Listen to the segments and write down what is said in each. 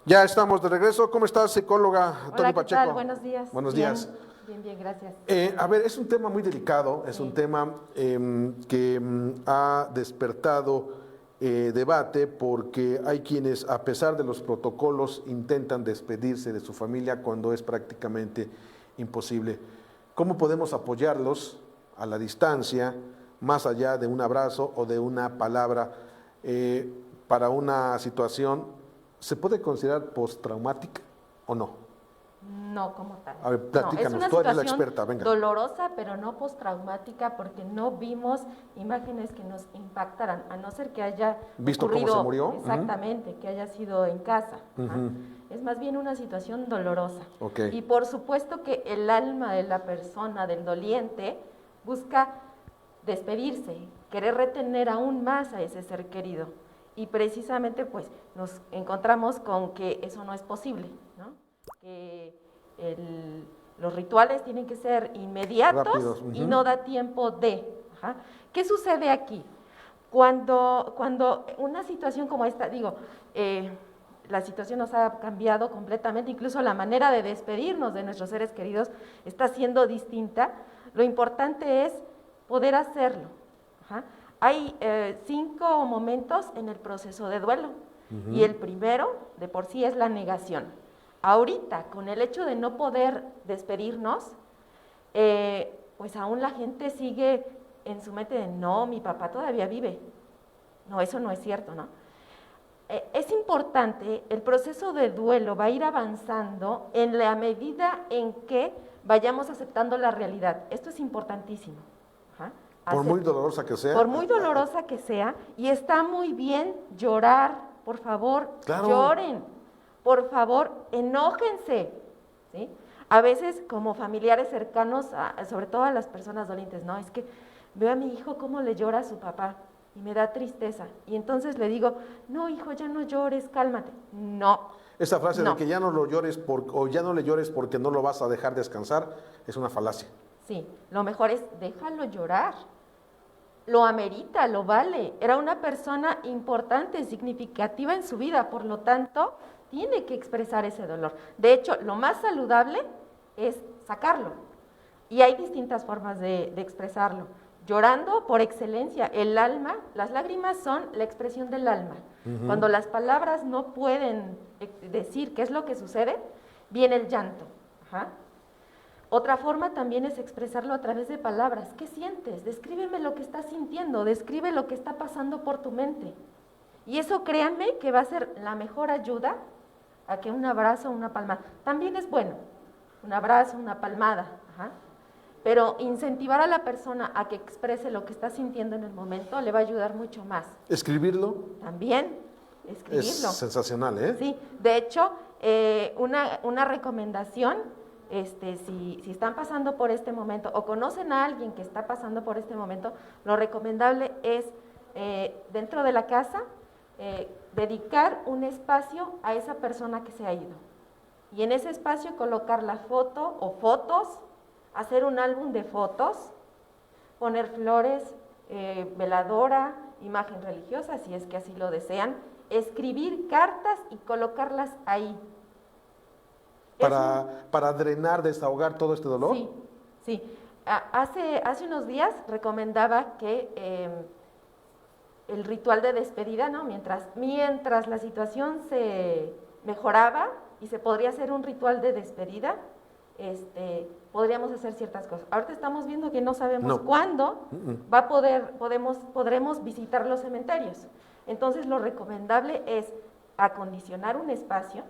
Ya estamos de regreso. ¿Cómo estás, psicóloga Tony Hola, ¿qué Pacheco? tal? Buenos días. Buenos Bien, días. bien, gracias. A ver, es un tema muy delicado, es un tema que ha despertado debate porque hay quienes, a pesar de los protocolos, intentan despedirse de su familia cuando es prácticamente imposible. ¿Cómo podemos apoyarlos a la distancia, más allá de un abrazo o de una palabra, para una situación? ¿Se puede considerar postraumática o no? No como tal. A ver, No, es platícanos, una tú eres la situación experta, venga. dolorosa, pero no postraumática porque no vimos imágenes que nos impactaran, a no ser que haya ¿Visto cómo ocurrido se murió? exactamente, que haya sido en casa. Ujú. Es más bien una situación dolorosa. Ok. Y por supuesto que el alma de la persona, del doliente, busca despedirse, querer retener aún más a ese ser querido. Y precisamente pues nos encontramos con que eso no es posible, ¿no? Que los rituales tienen que ser inmediatos Rápidos. y no da tiempo de. Ajá. ¿Qué sucede aquí? Cuando una situación como esta, la situación nos ha cambiado completamente, incluso la manera de despedirnos de nuestros seres queridos está siendo distinta, lo importante es poder hacerlo. Ajá. Hay 5 momentos en el proceso de duelo y el primero de por sí es la negación. Ahorita, con el hecho de no poder despedirnos, pues aún la gente sigue en su mente de no, mi papá todavía vive. No, eso no es cierto, ¿no? Es importante, el proceso de duelo va a ir avanzando en la medida en que vayamos aceptando la realidad. Esto es importantísimo. Ajá. Por muy dolorosa que sea. Por muy dolorosa que sea, y está muy bien llorar, por favor, Claro. lloren, por favor, enójense, ¿sí? A veces como familiares cercanos, sobre todo a las personas dolientes, no, es que veo a mi hijo cómo le llora a su papá y me da tristeza, y entonces le digo, no hijo, ya no llores, cálmate, no. Esa frase No. de que ya no lo llores o ya no le llores porque no lo vas a dejar descansar es una falacia. Sí, lo mejor es déjalo llorar. Lo amerita, lo vale. Era una persona importante, significativa en su vida, por lo tanto, tiene que expresar ese dolor. De hecho, lo más saludable es sacarlo. Y hay distintas formas de expresarlo. Llorando, por excelencia, el alma, las lágrimas son la expresión del alma. Cuando las palabras no pueden decir qué es lo que sucede, viene el llanto. Ajá. Otra forma también es expresarlo a través de palabras. ¿Qué sientes? Descríbeme lo que estás sintiendo, describe lo que está pasando por tu mente. Y eso créanme que va a ser la mejor ayuda a que un abrazo o una palmada. También es bueno, un abrazo, una palmada. Ajá. Pero incentivar a la persona a que exprese lo que está sintiendo en el momento le va a ayudar mucho más. Escribirlo También, es escribirlo. sensacional, ¿eh? Sí, de hecho, una recomendación, si están pasando por este momento o conocen a alguien que está pasando por este momento, lo recomendable es dentro de la casa dedicar un espacio a esa persona que se ha ido. Y en ese espacio colocar la foto o fotos, hacer un álbum de fotos, poner flores, veladora, imagen religiosa, si es que así lo desean, escribir cartas y colocarlas ahí. Para drenar, desahogar todo este dolor. Sí, sí. Hace unos días recomendaba que el ritual de despedida, ¿no? Mientras la situación se mejoraba y se podría hacer un ritual de despedida, podríamos hacer ciertas cosas. Ahorita estamos viendo que no sabemos cuándo podremos visitar los cementerios. Entonces lo recomendable es acondicionar un espacio.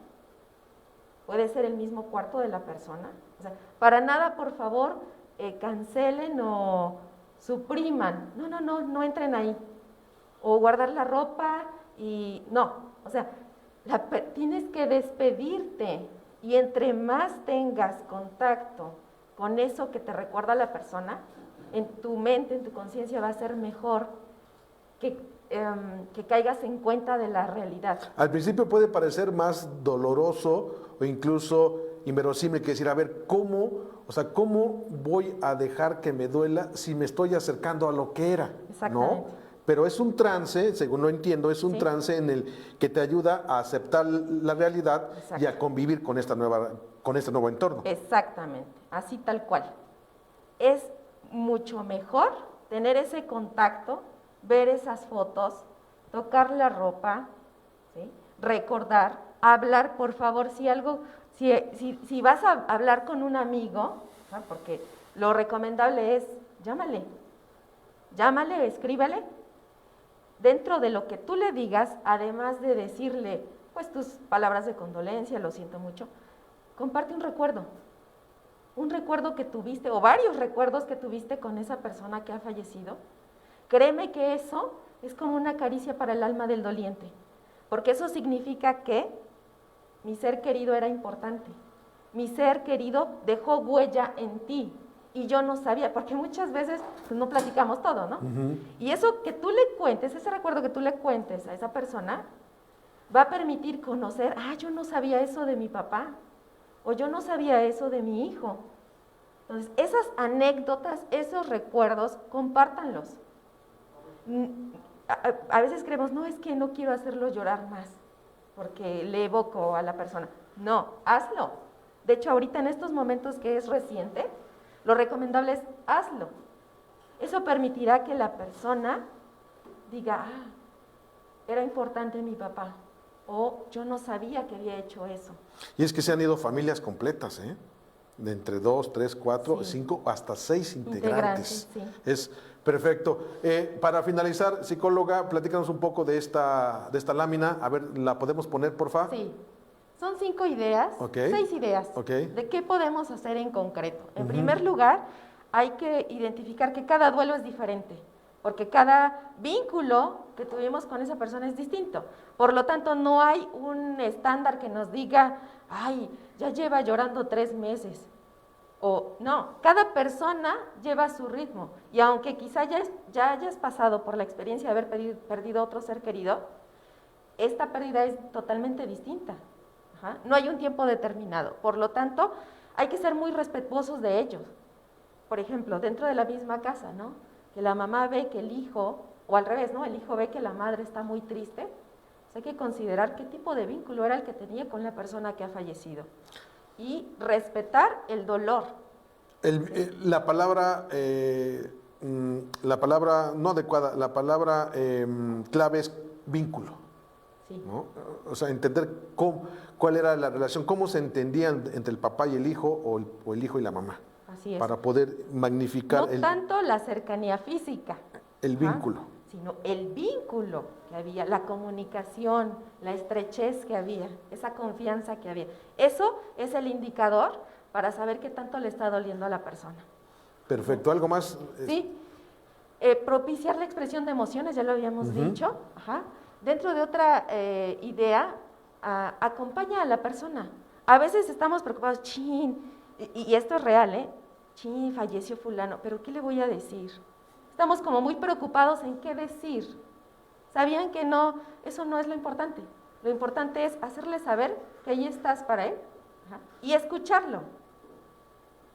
Puede ser el mismo cuarto de la persona. O sea, para nada, por favor, cancelen o supriman. No entren ahí. O guardar la ropa y no. O sea, tienes que despedirte. Y entre más tengas contacto con eso que te recuerda a la persona, en tu mente, en tu conciencia va a ser mejor que caigas en cuenta de la realidad. Al principio puede parecer más doloroso o incluso inverosímil que decir, a ver, ¿cómo voy a dejar que me duela si me estoy acercando a lo que era? Exactamente. ¿No? pero es un trance, según lo entiendo, es un Sí. trance en el que te ayuda a aceptar la realidad y Exacto. a convivir con con este nuevo entorno. Exactamente, así tal cual. Es mucho mejor tener ese contacto, ver esas fotos, tocar la ropa, ¿sí? Recordar, hablar, por favor, si vas a hablar con un amigo, ¿no? Porque lo recomendable es llámale, escríbele. Dentro de lo que tú le digas, además de decirle, pues tus palabras de condolencia, lo siento mucho, comparte un recuerdo que tuviste o varios recuerdos que tuviste con esa persona que ha fallecido. Créeme que eso es como una caricia para el alma del doliente, porque eso significa que mi ser querido era importante, mi ser querido dejó huella en ti y yo no sabía, porque muchas veces pues, no platicamos todo, ¿no? Y eso que tú le cuentes, ese recuerdo que tú le cuentes a esa persona, va a permitir conocer, yo no sabía eso de mi papá, o yo no sabía eso de mi hijo. Entonces, esas anécdotas, esos recuerdos, compártanlos. A veces creemos, no, es que no quiero hacerlo llorar más, porque le evoco a la persona. No, hazlo. De hecho, ahorita en estos momentos que es reciente, lo recomendable es hazlo. Eso permitirá que la persona diga, era importante mi papá, o yo no sabía que había hecho eso. Y es que se han ido familias completas, ¿eh? De entre 2, 3, 4, Sí. 5, hasta 6 integrantes. Sí. Es perfecto. Para finalizar, psicóloga, platícanos un poco de esta lámina. A ver, ¿la podemos poner, por favor? Sí. Son 5 ideas, Ok. 6 ideas, Ok. de qué podemos hacer en concreto. En primer lugar, hay que identificar que cada duelo es diferente, porque cada vínculo que tuvimos con esa persona es distinto. Por lo tanto, no hay un estándar que nos diga, ya lleva llorando 3 meses. O no, cada persona lleva su ritmo. Y aunque quizá ya hayas pasado por la experiencia de haber perdido a otro ser querido, esta pérdida es totalmente distinta. No hay un tiempo determinado. Por lo tanto, hay que ser muy respetuosos de ellos. Por ejemplo, dentro de la misma casa, ¿no? Que la mamá ve que el hijo, o al revés, ¿no? El hijo ve que la madre está muy triste. Pues hay que considerar qué tipo de vínculo era el que tenía con la persona que ha fallecido. Y respetar el dolor. La palabra no adecuada, la palabra clave es vínculo. Sí. ¿No? O sea, entender cuál era la relación, cómo se entendían entre el papá y el hijo o el hijo y la mamá. Así es. Para poder magnificar No tanto la cercanía física. el vínculo. Sino el vínculo que había, la comunicación, la estrechez que había, esa confianza que había. Eso es el indicador para saber qué tanto le está doliendo a la persona. Perfecto. ¿Algo más? Sí. Propiciar la expresión de emociones, ya lo habíamos dicho. Dentro de otra idea, acompaña a la persona. A veces estamos preocupados, y esto es real, falleció fulano, pero ¿qué le voy a decir? Estamos como muy preocupados en qué decir. ¿Sabían que no? Eso no es lo importante. Lo importante es hacerle saber que ahí estás para él y escucharlo.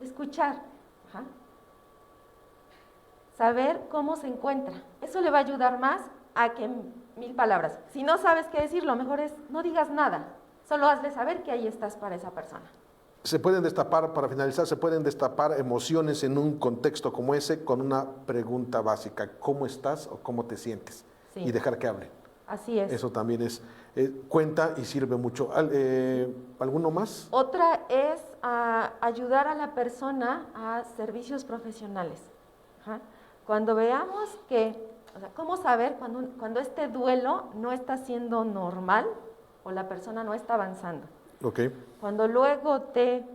Escuchar. Saber cómo se encuentra. Eso le va a ayudar más a que 1000 palabras. Si no sabes qué decir, lo mejor es no digas nada. Solo hazle saber que ahí estás para esa persona. Se pueden destapar, para finalizar, se pueden destapar emociones en un contexto como ese con una pregunta básica. ¿Cómo estás o cómo te sientes? Sí. Y dejar que hablen. Así es. Eso también cuenta y sirve mucho. ¿Alguno más? Otra es ayudar a la persona a servicios profesionales. Cuando veamos ¿cómo saber cuando este duelo no está siendo normal o la persona no está avanzando? Okay. Cuando luego de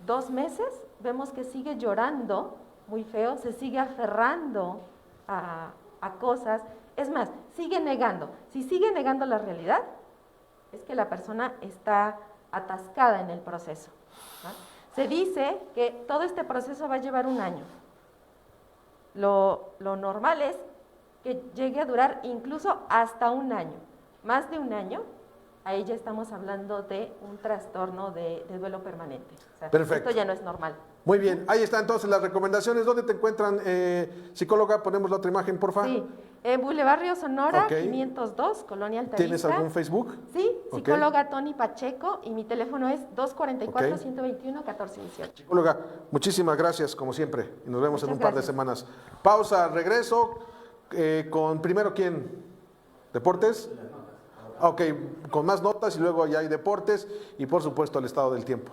2 meses vemos que sigue llorando muy feo, se sigue aferrando a cosas, es más, sigue negando. Si sigue negando la realidad, es que la persona está atascada en el proceso. Se dice que todo este proceso va a llevar 1 año. Lo normal es que llegue a durar incluso hasta 1 año. Más de 1 año, ahí ya estamos hablando de un trastorno de duelo permanente. O sea, perfecto. Esto ya no es normal. Muy bien, ahí están entonces las recomendaciones. ¿Dónde te encuentran, psicóloga? Ponemos la otra imagen, por favor. Sí, En Boulevard Río Sonora, Ok. 502, Colonia Altavista. ¿Tienes algún Facebook? Sí, Ok. psicóloga Tony Pacheco, y mi teléfono es 244-121-1418. Psicóloga, muchísimas gracias, como siempre, y nos vemos en Muchas un par de gracias. semanas. Pausa, regreso, con primero, ¿quién? ¿Deportes? Ok, con más notas y luego ya hay deportes y por supuesto el estado del tiempo.